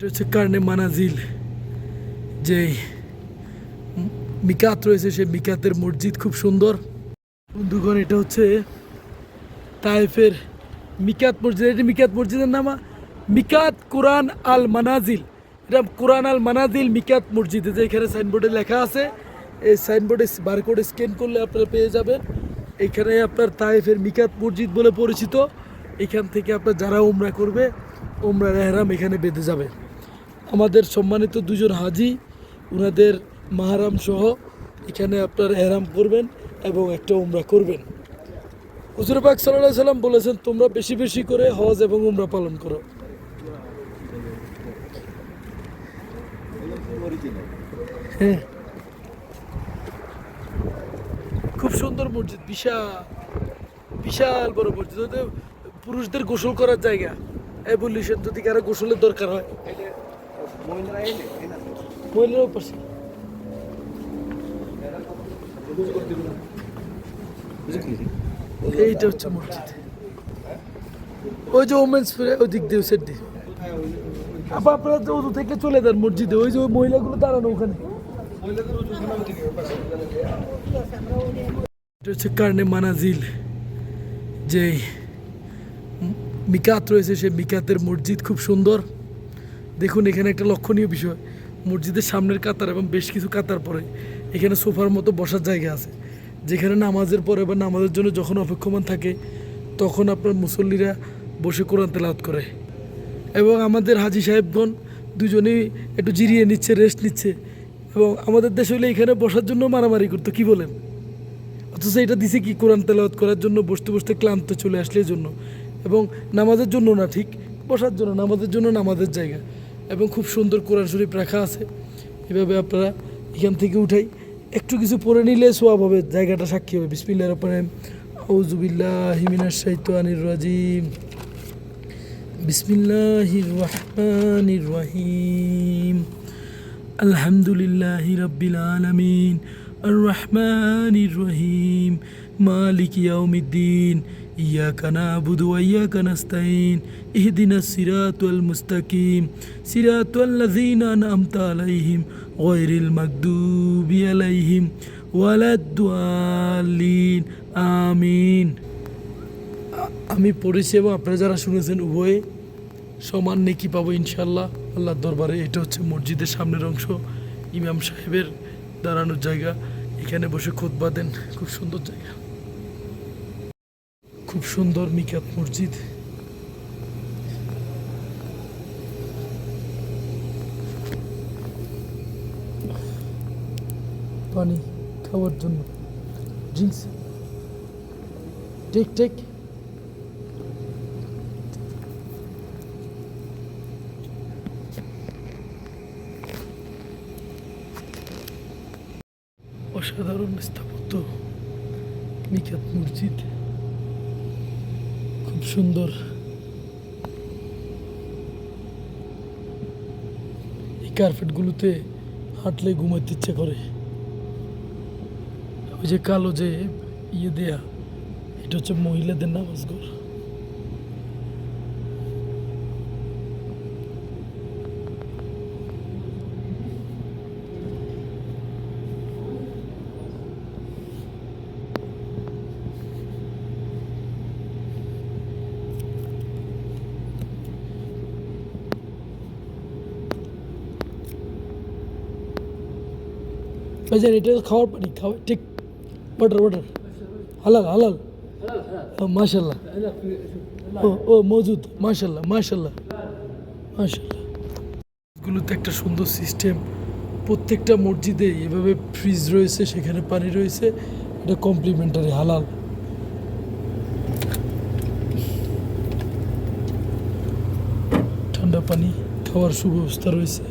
এটা হচ্ছে কারণে মানাজিল, যে মিকাত রয়েছে সেই মিকাতের মসজিদ খুব সুন্দর। বন্ধুগণ, এটা হচ্ছে তায়েফের মিকাত মসজিদ। এটা মিকাত মসজিদের নাম মিকাত কুরআন আল মানাজিল। এটা কুরআন আল মানাজিল মিকাত মসজিদ, যে এখানে সাইনবোর্ডে লেখা আছে। এই সাইনবোর্ডে বারকোড স্ক্যান করলে আপনারা পেয়ে যাবেন। এখানে আপনার তায়েফের মিকাত মসজিদ বলে পরিচিত। এখান থেকে আপনার যারা উমরা করবে, উমরার এহরাম এখানে বেঁধে যাবে। আমাদের সম্মানিত দুজন হাজি, ওনাদের মাহারাম সহ এখানে আপনার এহরাম করবেন এবং একটা উমরা করবেন। হুজুর পাক সাল্লাল্লাহু আলাইহি সাল্লাম বলেছেন, তোমরা বেশি বেশি করে হজ এবং উমরা পালন করো। হ্যাঁ, খুব সুন্দর মসজিদ, বিশাল বিশাল বড় মসজিদ। ওদের পুরুষদের গোসল করার জায়গা। এই বলিছেন যদি কারো গোসলের দরকার হয়, মহিলারাও পাশে। এইটা হচ্ছে মসজিদ। ওই যে ওমেন্স ওই দিক দিয়ে সেট দিয়ে আবার আপনারা তো ওদু থেকে চলে যান মসজিদে। ওই যে ওই মহিলাগুলো দাঁড়ানো ওখানে। এটা হচ্ছে কারণে মানাজিল, যে মিকাত রয়েছে সেই মিকাতের মসজিদ খুব সুন্দর। দেখুন, এখানে একটা লক্ষণীয় বিষয়, মসজিদের সামনের কাতার এবং বেশ কিছু কাতার পরে এখানে সোফার মতো বসার জায়গা আছে, যেখানে নামাজের পরে বা নামাজের জন্য যখন অপেক্ষমান থাকে তখন আপনার মুসল্লিরা বসে কোরআন তেলাওয়াত করে। এবং আমাদের হাজি সাহেবগণ দুজনেই একটু জিরিয়ে নিচ্ছে, রেস্ট নিচ্ছে। এবং আমাদের দেশে হলে এখানে বসার জন্য মারামারি করতো, কি বলেন? অথচ এটা দিছে কি, কোরআন তেলাওয়াত করার জন্য, বসতে বসতে ক্লান্ত চলে আসলে জন্য, এবং নামাজের জন্য না, ঠিক বসার জন্য, নামাজের জন্য নামাজের জায়গা। এবং খুব সুন্দর কোরআন শরীফ রাখা আছে। এভাবে আপনারা এখান থেকে উঠাই একটু কিছু পড়ে নিলে সোয়াব হবে, জায়গাটা সাক্ষী হবে। বিসমিল্লাহির রহমানির রহিম। আউযু বিল্লাহি মিনাশ শাইতানির রাজিম। বিসমিল্লাহির রহমানির রহিম। আলহামদুলিল্লাহি রাব্বিল আলামিন আর রহমানির রহিম মালিক ইয়াউমিদ্দিন ইয়াকা না'বুদু ওয়া ইয়াকা নাস্তাইন ইহদিনাস সিরাতাল মুস্তাকিম সিরাতাল লাযিনা আন'আমতা আলাইহিম গায়রিল মাগদুবি আলাইহিম ওয়ালাদ-দাল্লিন আমিন। আমি পড়েছি এবং আপনারা যারা শুনেছেন উভয়ে সমান নেকি পাবো ইনশাআল্লাহ আল্লাহর দরবারে। এটা হচ্ছে মসজিদের সামনের অংশ, ইমাম সাহেবের দাঁড়ানোর জায়গা। এখানে বসে খুতবা দেন, খুব সুন্দর জায়গা, খুব সুন্দর মিকাত মসজিদ। পানি খাওয়ার জন্য, ড্রিঙ্কস, টেক টেক। অসাধারণ স্থাপত্য মিকাত মসজিদ, খুব সুন্দর। এই কার্পেটগুলোতে হাঁটলে ঘুমাইতে ইচ্ছে করে। ওই যে কালো যে ইয়ে দেয়া, এটা হচ্ছে মহিলাদের নামাজ ঘর। ভাইজান, এটা খাওয়ার পানি, খাওয়া ঠিক, ওয়াটার ওয়াটার, হালাল হালাল, মাশাল্লাহ। ও মজুদ, মাশাল্লাহ মাশাল্লাহ মাশাল্লাহ। গুলোতে একটা সুন্দর সিস্টেম, প্রত্যেকটা মসজিদে এভাবে ফ্রিজ রয়েছে, সেখানে পানি রয়েছে, এটা কমপ্লিমেন্টারি, হালাল। ঠান্ডা পানি খাওয়ার সুব্যবস্থা রয়েছে।